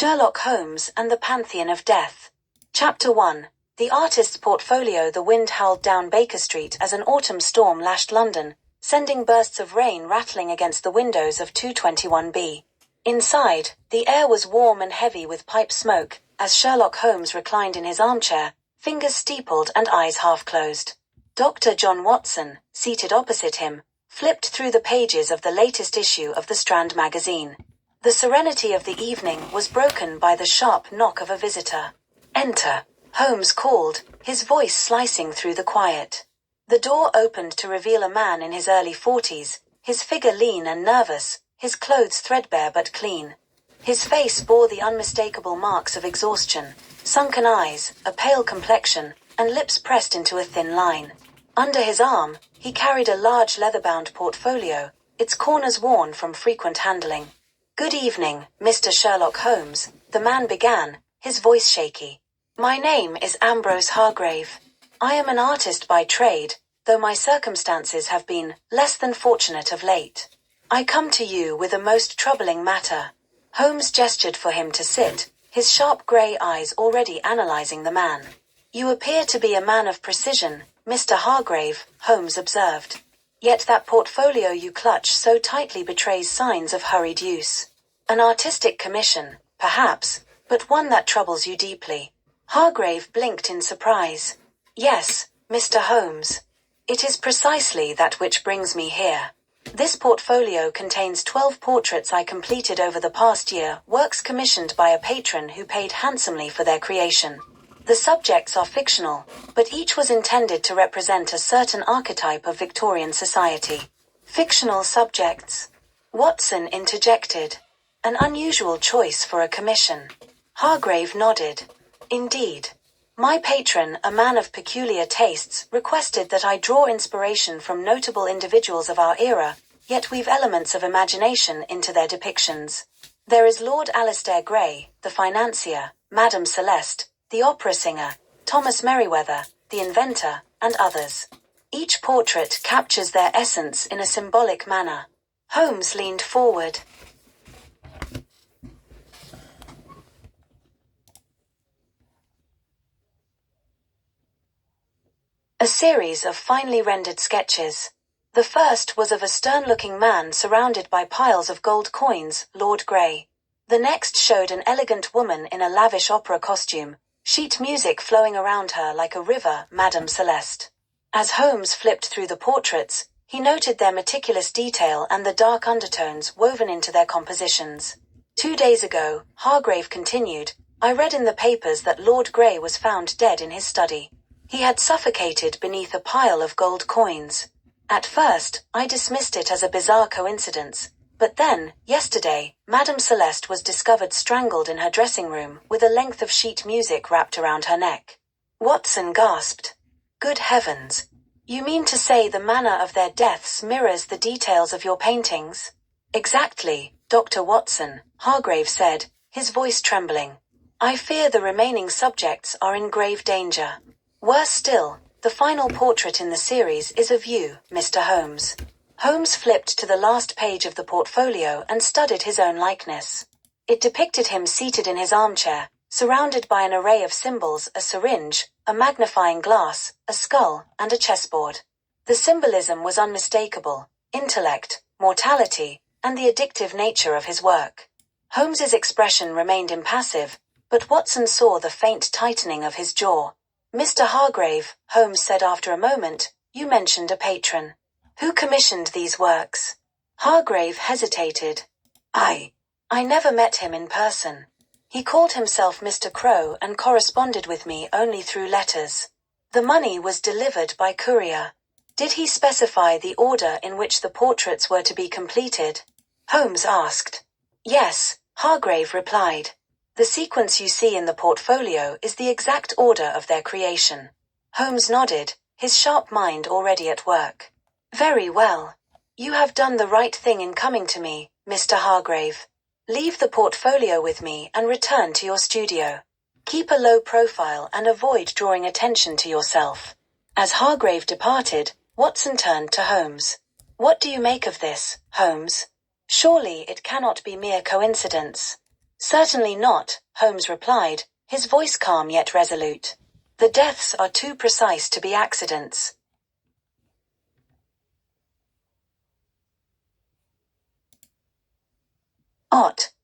Sherlock Holmes and the Pantheon of Death. Chapter 1. The artist's portfolio. The wind howled down Baker Street as an autumn storm lashed London, sending bursts of rain rattling against the windows of 221B. Inside, the air was warm and heavy with pipe smoke, as Sherlock Holmes reclined in his armchair, fingers steepled and eyes half-closed. Dr. John Watson, seated opposite him, flipped through the pages of the latest issue of the Strand magazine. The serenity of the evening was broken by the sharp knock of a visitor. "Enter," Holmes called, his voice slicing through the quiet. The door opened to reveal a man in his early 40s, his figure lean and nervous, his clothes threadbare but clean. His face bore the unmistakable marks of exhaustion, sunken eyes, a pale complexion, and lips pressed into a thin line. Under his arm, he carried a large leather-bound portfolio, its corners worn from frequent handling. "Good evening, Mr. Sherlock Holmes," the man began, his voice shaky. "My name is Ambrose Hargrave. I am an artist by trade, though my circumstances have been less than fortunate of late. I come to you with a most troubling matter." Holmes gestured for him to sit, his sharp grey eyes already analysing the man. "You appear to be a man of precision, Mr. Hargrave," Holmes observed. "Yet that portfolio you clutch so tightly betrays signs of hurried use. An artistic commission, perhaps, but one that troubles you deeply." Hargrave blinked in surprise. "Yes, Mr. Holmes. It is precisely that which brings me here. This portfolio contains 12 portraits I completed over the past year, works commissioned by a patron who paid handsomely for their creation. The subjects are fictional, but each was intended to represent a certain archetype of Victorian society." "Fictional subjects?" Watson interjected. "An unusual choice for a commission." Hargrave nodded. "Indeed. My patron, a man of peculiar tastes, requested that I draw inspiration from notable individuals of our era, yet weave elements of imagination into their depictions. There is Lord Alistair Gray, the financier, Madame Celeste, the opera singer, Thomas Merriweather, the inventor, and others. Each portrait captures their essence in a symbolic manner." Holmes leaned forward. A series of finely rendered sketches. The first was of a stern-looking man surrounded by piles of gold coins, Lord Gray. The next showed an elegant woman in a lavish opera costume, sheet music flowing around her like a river, Madame Celeste. As Holmes flipped through the portraits, he noted their meticulous detail and the dark undertones woven into their compositions. "2 days ago," Hargrave continued, "I read in the papers that Lord Gray was found dead in his study. He had suffocated beneath a pile of gold coins. At first, I dismissed it as a bizarre coincidence, but then, yesterday, Madame Celeste was discovered strangled in her dressing room with a length of sheet music wrapped around her neck." Watson gasped. "Good heavens! You mean to say the manner of their deaths mirrors the details of your paintings?" "Exactly, Dr. Watson," Hargrave said, his voice trembling. "I fear the remaining subjects are in grave danger. Worse still, the final portrait in the series is of you, Mr. Holmes." Holmes flipped to the last page of the portfolio and studied his own likeness. It depicted him seated in his armchair, surrounded by an array of symbols: a syringe, a magnifying glass, a skull, and a chessboard. The symbolism was unmistakable: intellect, mortality, and the addictive nature of his work. Holmes's expression remained impassive, but Watson saw the faint tightening of his jaw. "Mr. Hargrave," Holmes said after a moment, "you mentioned a patron. Who commissioned these works?" Hargrave hesitated. I never met him in person. He called himself Mr. Crow and corresponded with me only through letters. The money was delivered by courier." "Did he specify the order in which the portraits were to be completed?" Holmes asked. "Yes," Hargrave replied. "The sequence you see in the portfolio is the exact order of their creation." Holmes nodded, his sharp mind already at work. "Very well. You have done the right thing in coming to me, Mr. Hargrave. Leave the portfolio with me and return to your studio. Keep a low profile and avoid drawing attention to yourself." As Hargrave departed, Watson turned to Holmes. "What do you make of this, Holmes? Surely it cannot be mere coincidence." Certainly not, Holmes replied, his voice calm yet resolute. The deaths are too precise to be accidents.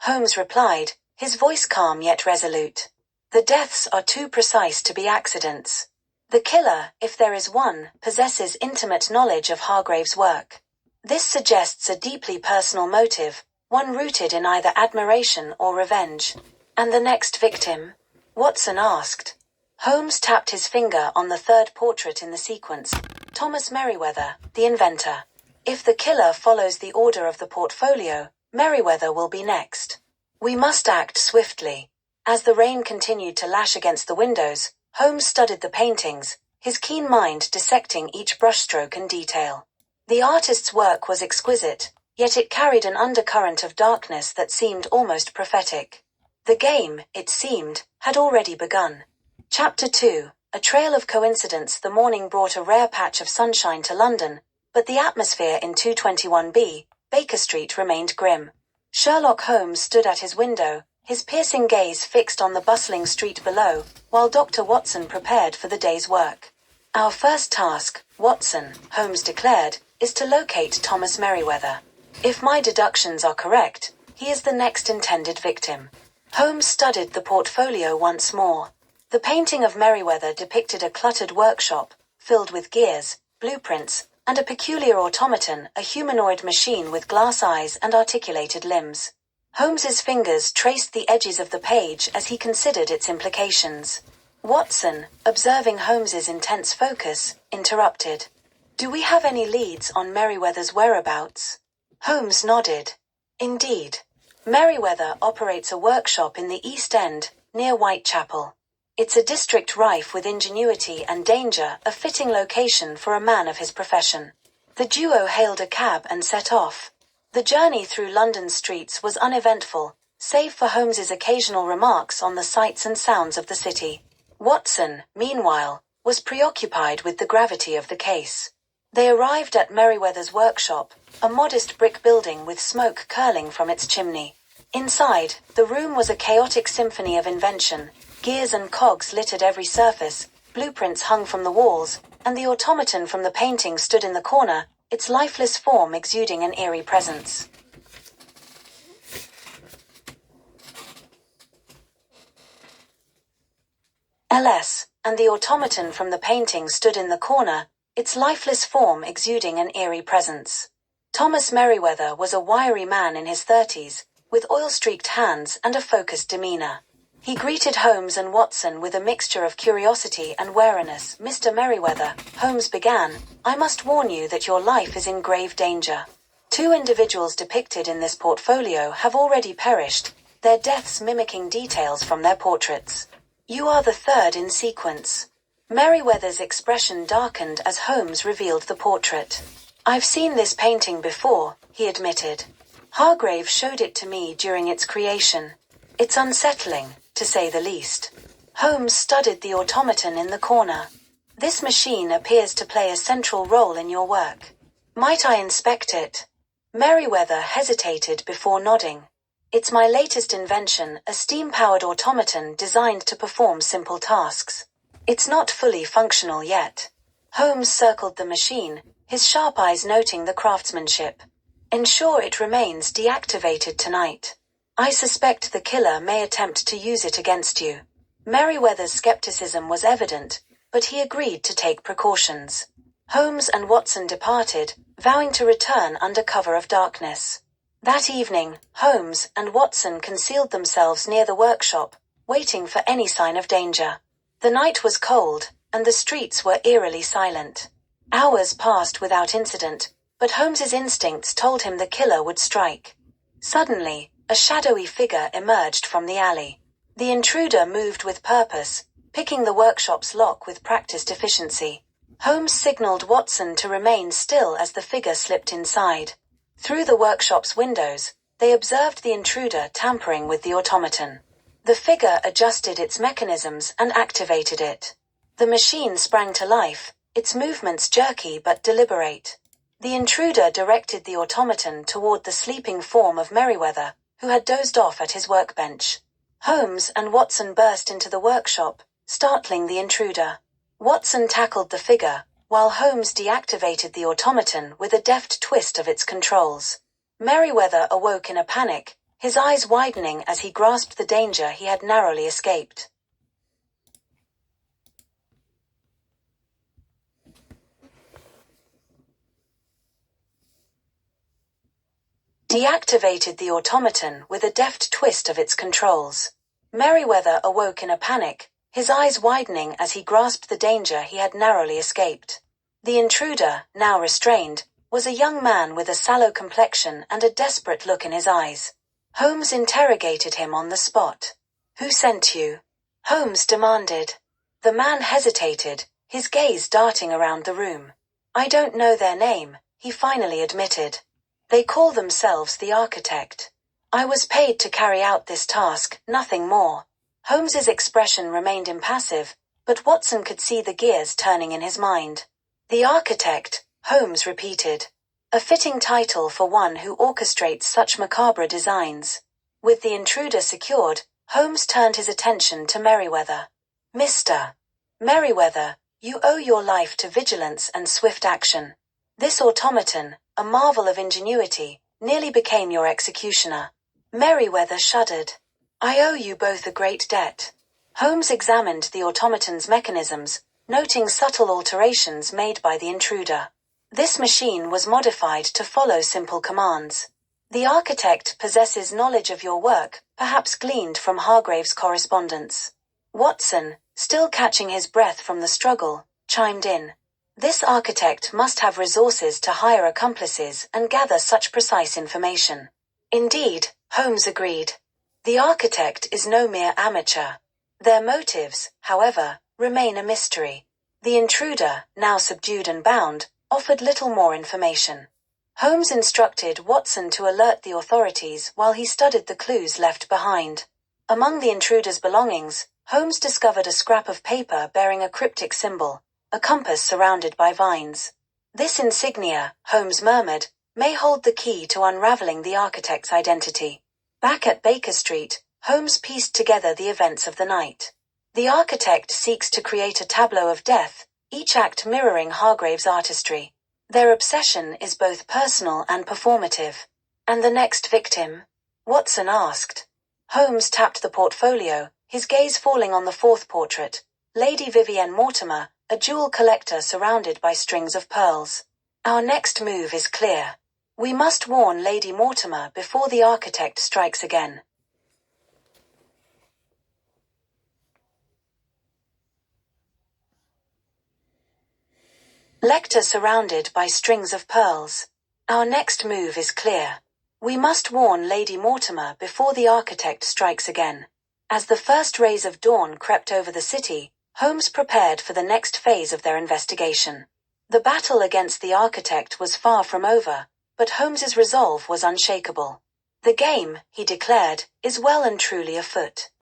Holmes replied, his voice calm yet resolute. The deaths are too precise to be accidents. The killer, if there is one, possesses intimate knowledge of Hargrave's work. This suggests a deeply personal motive, one rooted in either admiration or revenge. And the next victim? Watson asked. Holmes tapped his finger on the third portrait in the sequence. Thomas Merryweather, the inventor. If the killer follows the order of the portfolio, Merryweather will be next. We must act swiftly. As the rain continued to lash against the windows, Holmes studied the paintings, his keen mind dissecting each brushstroke and detail. The artist's work was exquisite, yet it carried an undercurrent of darkness that seemed almost prophetic. The game, it seemed, had already begun. Chapter 2. A trail of coincidence. The morning brought a rare patch of sunshine to London, but the atmosphere in 221B, Baker Street, remained grim. Sherlock Holmes stood at his window, his piercing gaze fixed on the bustling street below, while Dr. Watson prepared for the day's work. Our first task, Watson, Holmes declared, is to locate Thomas Merryweather. If my deductions are correct, he is the next intended victim. Holmes studied the portfolio once more. The painting of Merryweather depicted a cluttered workshop, filled with gears, blueprints, and a peculiar automaton, a humanoid machine with glass eyes and articulated limbs. Holmes's fingers traced the edges of the page as he considered its implications. Watson, observing Holmes's intense focus, interrupted. Do we have any leads on Merryweather's whereabouts? Holmes nodded. Indeed. Merryweather operates a workshop in the East End, near Whitechapel. It's a district rife with ingenuity and danger, a fitting location for a man of his profession. The duo hailed a cab and set off. The journey through London's streets was uneventful, save for Holmes's occasional remarks on the sights and sounds of the city. Watson, meanwhile, was preoccupied with the gravity of the case. They arrived at Merryweather's workshop, a modest brick building with smoke curling from its chimney. Inside, the room was a chaotic symphony of invention. Gears and cogs littered every surface, blueprints hung from the walls, and the automaton from the painting stood in the corner, its lifeless form exuding an eerie presence. And the automaton from the painting stood in the corner, its lifeless form exuding an eerie presence. Thomas Merryweather was a wiry man in his 30s, with oil-streaked hands and a focused demeanor. He greeted Holmes and Watson with a mixture of curiosity and wariness. Mr. Merryweather, Holmes began, I must warn you that your life is in grave danger. 2 individuals depicted in this portfolio have already perished, their deaths mimicking details from their portraits. You are the third in sequence. Merryweather's expression darkened as Holmes revealed the portrait. I've seen this painting before, he admitted. Hargrave showed it to me during its creation. It's unsettling, to say the least. Holmes studied the automaton in the corner. This machine appears to play a central role in your work. Might I inspect it? Merryweather hesitated before nodding. It's my latest invention, a steam-powered automaton designed to perform simple tasks. It's not fully functional yet. Holmes circled the machine, his sharp eyes noting the craftsmanship. Ensure it remains deactivated tonight. I suspect the killer may attempt to use it against you. Merryweather's skepticism was evident, but he agreed to take precautions. Holmes and Watson departed, vowing to return under cover of darkness. That evening, Holmes and Watson concealed themselves near the workshop, waiting for any sign of danger. The night was cold, and the streets were eerily silent. Hours passed without incident, but Holmes's instincts told him the killer would strike. Suddenly, a shadowy figure emerged from the alley. The intruder moved with purpose, picking the workshop's lock with practiced efficiency. Holmes signaled Watson to remain still as the figure slipped inside. Through the workshop's windows, they observed the intruder tampering with the automaton. The figure adjusted its mechanisms and activated it. The machine sprang to life, its movements jerky but deliberate. The intruder directed the automaton toward the sleeping form of Merryweather, who had dozed off at his workbench. Holmes and Watson burst into the workshop, startling the intruder. Watson tackled the figure, while Holmes deactivated the automaton with a deft twist of its controls. Merriweather awoke in a panic, his eyes widening as he grasped the danger he had narrowly escaped. Deactivated the automaton with a deft twist of its controls. Merriweather awoke in a panic, his eyes widening as he grasped the danger he had narrowly escaped. The intruder, now restrained, was a young man with a sallow complexion and a desperate look in his eyes. Holmes interrogated him on the spot. "Who sent you?" Holmes demanded. The man hesitated, his gaze darting around the room. "I don't know their name," he finally admitted. "They call themselves the Architect. I was paid to carry out this task, nothing more." Holmes's expression remained impassive, but Watson could see the gears turning in his mind. "The Architect," Holmes repeated. A fitting title for one who orchestrates such macabre designs. With the intruder secured, Holmes turned his attention to Merriweather. "Mr. Merriweather, you owe your life to vigilance and swift action. This automaton, a marvel of ingenuity, nearly became your executioner." Merriweather shuddered. "I owe you both a great debt." Holmes examined the automaton's mechanisms, noting subtle alterations made by the intruder. This machine was modified to follow simple commands. "The Architect possesses knowledge of your work, perhaps gleaned from Hargrave's correspondence." Watson, still catching his breath from the struggle, chimed in. "This Architect must have resources to hire accomplices and gather such precise information." "Indeed," Holmes agreed. "The Architect is no mere amateur. Their motives, however, remain a mystery." The intruder, now subdued and bound, offered little more information. Holmes instructed Watson to alert the authorities while he studied the clues left behind. Among the intruder's belongings, Holmes discovered a scrap of paper bearing a cryptic symbol, a compass surrounded by vines. "This insignia," Holmes murmured, "may hold the key to unraveling the Architect's identity." Back at Baker Street, Holmes pieced together the events of the night. The Architect seeks to create a tableau of death, each act mirroring Hargrave's artistry. Their obsession is both personal and performative. "And the next victim?" Watson asked. Holmes tapped the portfolio, his gaze falling on the fourth portrait, Lady Vivienne Mortimer, a jewel collector surrounded by strings of pearls. "Our next move is clear. We must warn Lady Mortimer before the Architect strikes again." Lecter surrounded by strings of pearls. "Our next move is clear. We must warn Lady Mortimer before the Architect strikes again." As the first rays of dawn crept over the city, Holmes prepared for the next phase of their investigation. The battle against the Architect was far from over, but Holmes's resolve was unshakable. "The game," he declared, "is well and truly afoot."